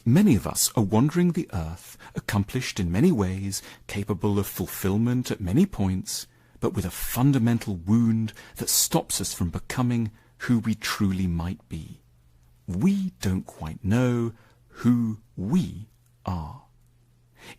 Many of us are wandering the earth, accomplished in many ways, capable of fulfillment at many points, but with a fundamental wound that stops us from becoming who we truly might be. We don't quite know who we are.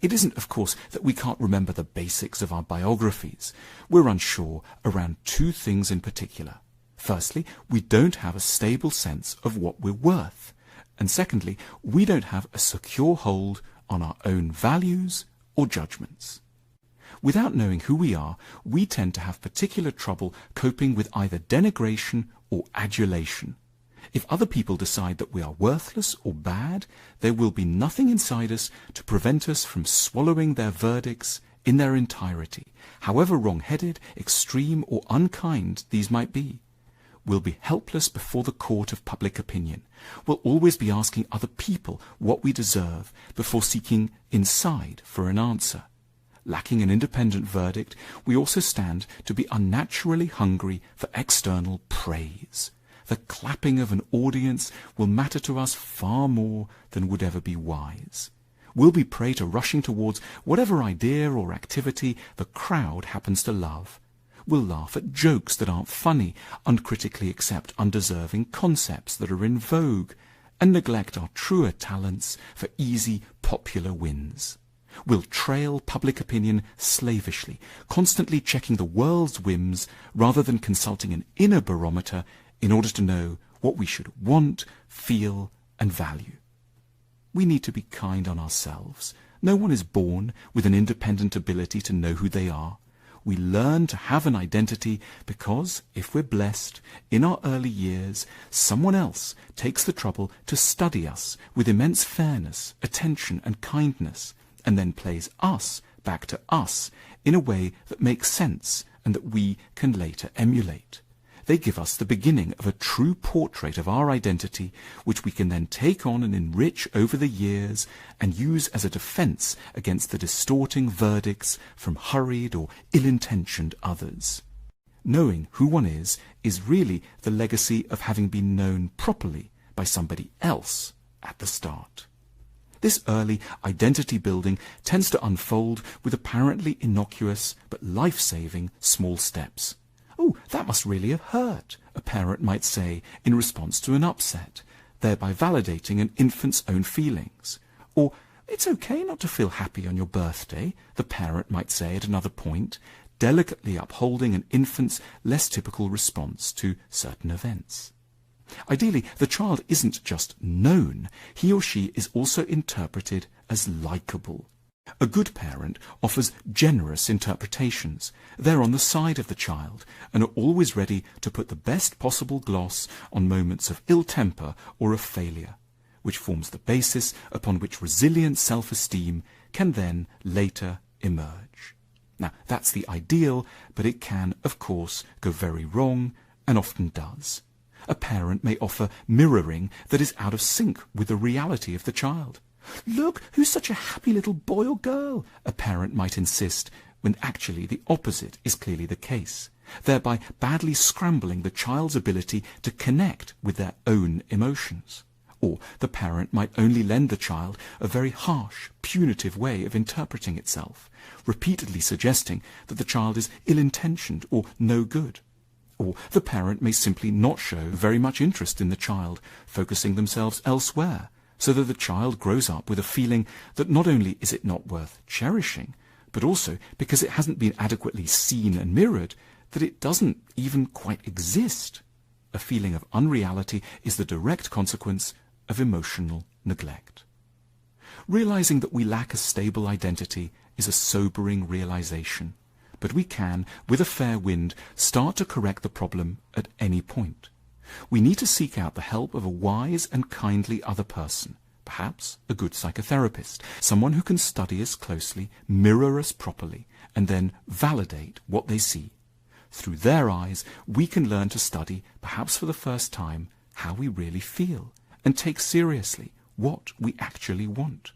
It isn't, of course, that we can't remember the basics of our biographies. We're unsure around two things in particular. Firstly, we don't have a stable sense of what we're worth. And secondly, we don't have a secure hold on our own values or judgments. Without knowing who we are, we tend to have particular trouble coping with either denigration or adulation. If other people decide that we are worthless or bad, there will be nothing inside us to prevent us from swallowing their verdicts in their entirety, however wrong-headed, extreme or unkind these might be. We'll be helpless before the court of public opinion. We'll always be asking other people what we deserve before seeking inside for an answer. Lacking an independent verdict, we also stand to be unnaturally hungry for external praise. The clapping of an audience will matter to us far more than would ever be wise. We'll be prey to rushing towards whatever idea or activity the crowd happens to love. We'll laugh at jokes that aren't funny, uncritically accept undeserving concepts that are in vogue, and neglect our truer talents for easy, popular wins. We'll trail public opinion slavishly, constantly checking the world's whims rather than consulting an inner barometer in order to know what we should want, feel, and value. We need to be kind on ourselves. No one is born with an independent ability to know who they are. We learn to have an identity because, if we're blessed, in our early years, someone else takes the trouble to study us with immense fairness, attention, and kindness, and then plays us back to us in a way that makes sense and that we can later emulate. They give us the beginning of a true portrait of our identity, which we can then take on and enrich over the years and use as a defense against the distorting verdicts from hurried or ill-intentioned others. Knowing who one is really the legacy of having been known properly by somebody else at the start. This early identity building tends to unfold with apparently innocuous but life-saving small steps. "Oh, that must really have hurt," a parent might say in response to an upset, thereby validating an infant's own feelings. Or, "It's okay not to feel happy on your birthday," the parent might say at another point, delicately upholding an infant's less typical response to certain events. Ideally, the child isn't just known, he or she is also interpreted as likable. A good parent offers generous interpretations. They're on the side of the child and are always ready to put the best possible gloss on moments of ill temper or of failure, which forms the basis upon which resilient self-esteem can then later emerge. Now, that's the ideal, but it can, of course, go very wrong, and often does. A parent may offer mirroring that is out of sync with the reality of the child. "Look, who's such a happy little boy or girl?" a parent might insist, when actually the opposite is clearly the case, thereby badly scrambling the child's ability to connect with their own emotions. Or the parent might only lend the child a very harsh, punitive way of interpreting itself, repeatedly suggesting that the child is ill-intentioned or no good. Or the parent may simply not show very much interest in the child, focusing themselves elsewhere, so that the child grows up with a feeling that not only is it not worth cherishing, but also, because it hasn't been adequately seen and mirrored, that it doesn't even quite exist. A feeling of unreality is the direct consequence of emotional neglect. Realizing that we lack a stable identity is a sobering realization, but we can, with a fair wind, start to correct the problem at any point. We need to seek out the help of a wise and kindly other person, perhaps a good psychotherapist, someone who can study us closely, mirror us properly, and then validate what they see. Through their eyes, we can learn to study, perhaps for the first time, how we really feel, and take seriously what we actually want.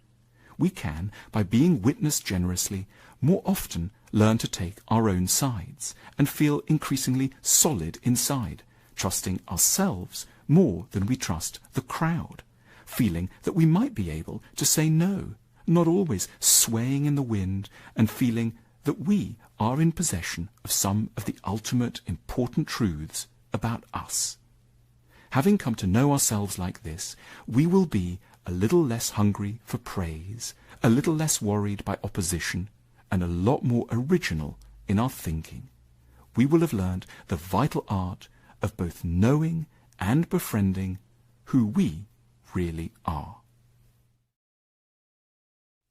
We can, by being witnessed generously, more often learn to take our own sides, and feel increasingly solid inside, trusting ourselves more than we trust the crowd, feeling that we might be able to say no, not always swaying in the wind, and feeling that we are in possession of some of the ultimate important truths about us. Having come to know ourselves like this, we will be a little less hungry for praise, a little less worried by opposition, and a lot more original in our thinking. We will have learned the vital art of both knowing and befriending who we really are.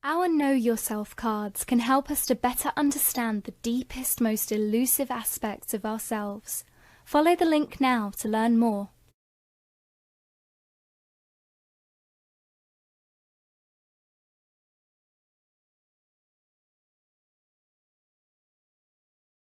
Our Know Yourself cards can help us to better understand the deepest, most elusive aspects of ourselves. Follow the link now to learn more.